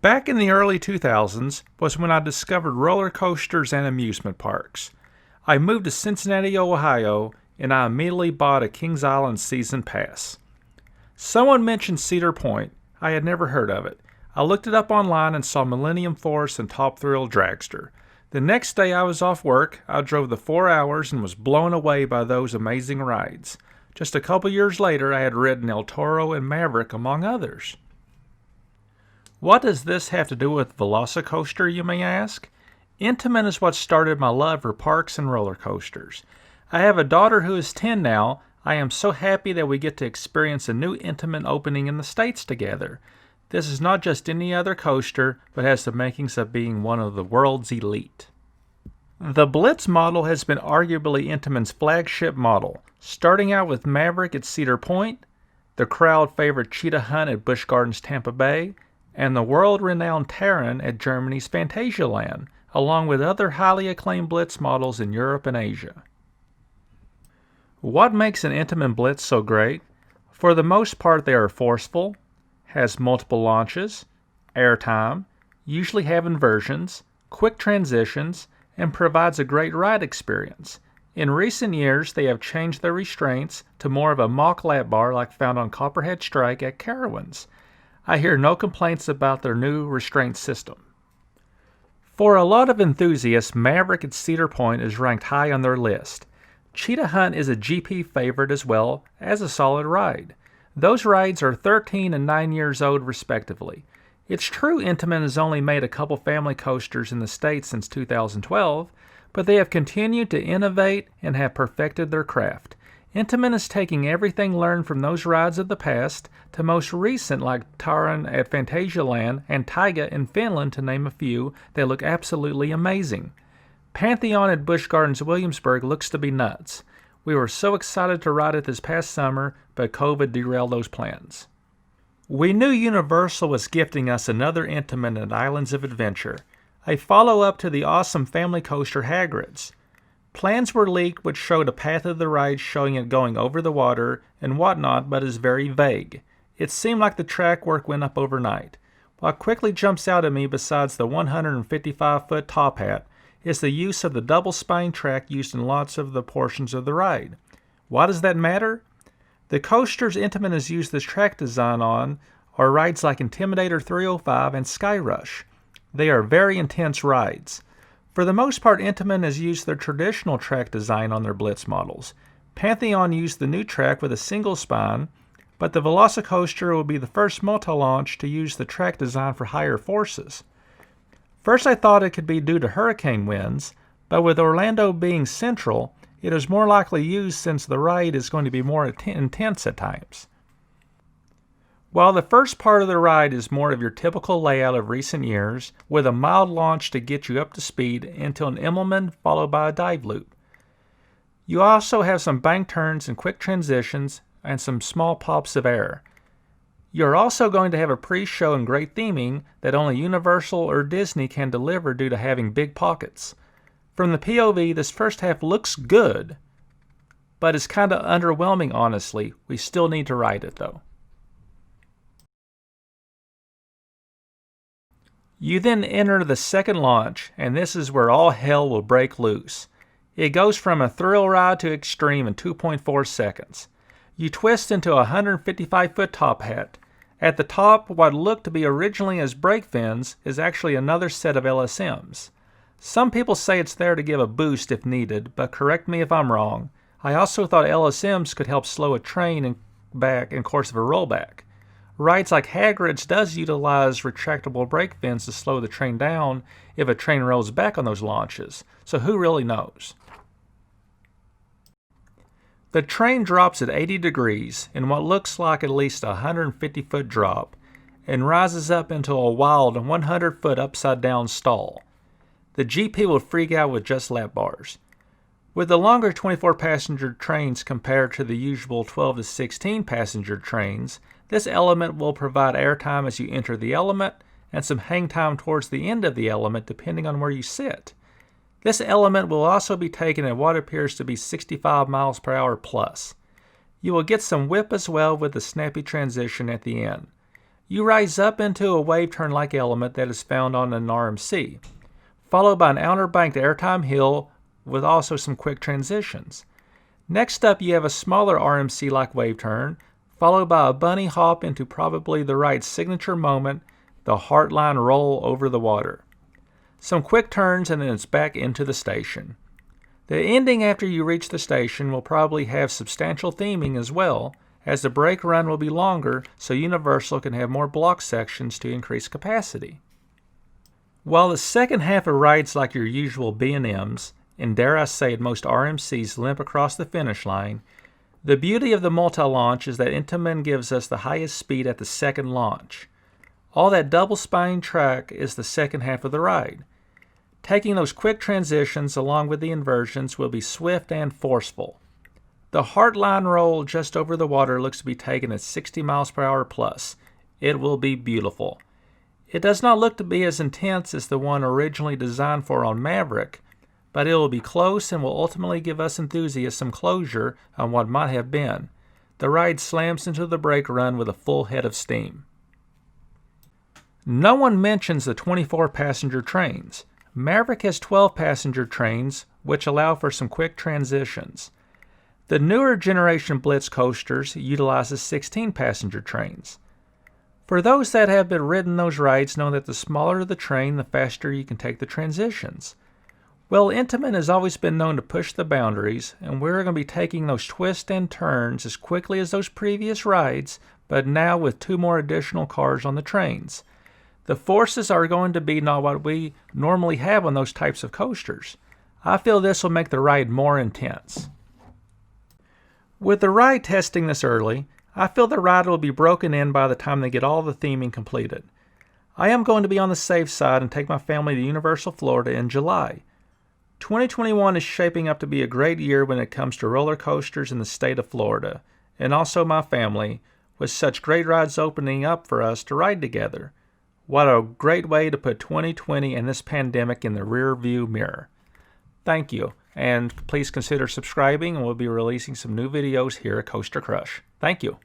Back in the early 2000s was when I discovered roller coasters and amusement parks. I moved to Cincinnati, Ohio, and I immediately bought a Kings Island season pass. Someone mentioned Cedar Point. I had never heard of it. I looked it up online and saw Millennium Force and Top Thrill Dragster. The next day I was off work. I drove the 4 hours and was blown away by those amazing rides. Just a couple years later, I had ridden El Toro and Maverick, among others. What does this have to do with VelociCoaster, you may ask? Intamin is what started my love for parks and roller coasters. I have a daughter who is 10 now. I am so happy that we get to experience a new Intamin opening in the States together. This is not just any other coaster, but has the makings of being one of the world's elite. The Blitz model has been arguably Intamin's flagship model, starting out with Maverick at Cedar Point, the crowd-favorite Cheetah Hunt at Busch Gardens, Tampa Bay, and the world-renowned Taron at Germany's Phantasialand, along with other highly acclaimed Blitz models in Europe and Asia. What makes an Intamin Blitz so great? For the most part, they are forceful, has multiple launches, airtime, usually have inversions, quick transitions, and provides a great ride experience. In recent years, they have changed their restraints to more of a mock lap bar like found on Copperhead Strike at Carowinds. I hear no complaints about their new restraint system. For a lot of enthusiasts, Maverick at Cedar Point is ranked high on their list. Cheetah Hunt is a GP favorite as well as a solid ride. Those rides are 13 and 9 years old respectively. It's true Intamin has only made a couple family coasters in the States since 2012, but they have continued to innovate and have perfected their craft. Intamin is taking everything learned from those rides of the past to most recent like Taron at Phantasialand and Taiga in Finland, to name a few. They look absolutely amazing. Pantheon at Busch Gardens Williamsburg looks to be nuts. We were so excited to ride it this past summer, but COVID derailed those plans. We knew Universal was gifting us another Intamin at Islands of Adventure, a follow-up to the awesome family coaster Hagrids. Plans were leaked which showed a path of the ride showing it going over the water and whatnot, but is very vague. It seemed like the track work went up overnight. What quickly jumps out at me besides the 155-foot top hat is the use of the double spine track used in lots of the portions of the ride. Why does that matter? The coasters Intamin has used this track design on are rides like Intimidator 305 and Skyrush. They are very intense rides. For the most part, Intamin has used their traditional track design on their Blitz models. Pantheon used the new track with a single spine, but the VelociCoaster will be the first MultiLaunch to use the track design for higher forces. First I thought it could be due to hurricane winds, but with Orlando being central, it is more likely used since the ride is going to be more intense at times. While the first part of the ride is more of your typical layout of recent years, with a mild launch to get you up to speed into an Immelman followed by a dive loop. You also have some bank turns and quick transitions and some small pops of air. You're also going to have a pre-show and great theming that only Universal or Disney can deliver due to having big pockets. From the POV, this first half looks good, but it's kind of underwhelming honestly. We still need to ride it though. You then enter the second launch, and this is where all hell will break loose. It goes from a thrill ride to extreme in 2.4 seconds. You twist into a 155-foot top hat. At the top, what looked to be originally as brake fins is actually another set of LSMs. Some people say it's there to give a boost if needed, but correct me if I'm wrong. I also thought LSMs could help slow a train back in course of a rollback. Rides like Hagrids does utilize retractable brake fins to slow the train down if a train rolls back on those launches, so who really knows? The train drops at 80 degrees in what looks like at least a 150-foot drop and rises up into a wild 100-foot upside-down stall. The GP will freak out with just lap bars. With the longer 24-passenger trains compared to the usual 12 to 16-passenger trains, this element will provide airtime as you enter the element and some hang time towards the end of the element depending on where you sit. This element will also be taken at what appears to be 65 miles per hour plus. You will get some whip as well with the snappy transition at the end. You rise up into a wave turn-like element that is found on an RMC, followed by an outer banked Airtime hill with also some quick transitions. Next up, you have a smaller RMC-like wave turn, followed by a bunny hop into probably the ride's signature moment, the Heartline roll over the water. Some quick turns and then it's back into the station. The ending after you reach the station will probably have substantial theming as well, as the brake run will be longer so Universal can have more block sections to increase capacity. While the second half of rides like your usual B&Ms, and dare I say most RMCs limp across the finish line, the beauty of the MultiLaunch is that Intamin gives us the highest speed at the second launch. All that double spine track is the second half of the ride. Taking those quick transitions along with the inversions will be swift and forceful. The Heartline roll just over the water looks to be taken at 60 miles per hour plus. It will be beautiful. It does not look to be as intense as the one originally designed for on Maverick, but it will be close and will ultimately give us enthusiasts some closure on what might have been. The ride slams into the brake run with a full head of steam. No one mentions the 24-passenger trains. Maverick has 12-passenger trains, which allow for some quick transitions. The newer generation Blitz coasters utilizes 16-passenger trains. For those that have been ridden those rides know that the smaller the train, the faster you can take the transitions. Well, Intamin has always been known to push the boundaries, and we're going to be taking those twists and turns as quickly as those previous rides, but now with 2 more additional cars on the trains. The forces are going to be not what we normally have on those types of coasters. I feel this will make the ride more intense. With the ride testing this early, I feel the ride will be broken in by the time they get all the theming completed. I am going to be on the safe side and take my family to Universal Florida in July. 2021 is shaping up to be a great year when it comes to roller coasters in the state of Florida, and also my family, with such great rides opening up for us to ride together. What a great way to put 2020 and this pandemic in the rear view mirror. Thank you, and please consider subscribing, and we'll be releasing some new videos here at Coaster Crush. Thank you.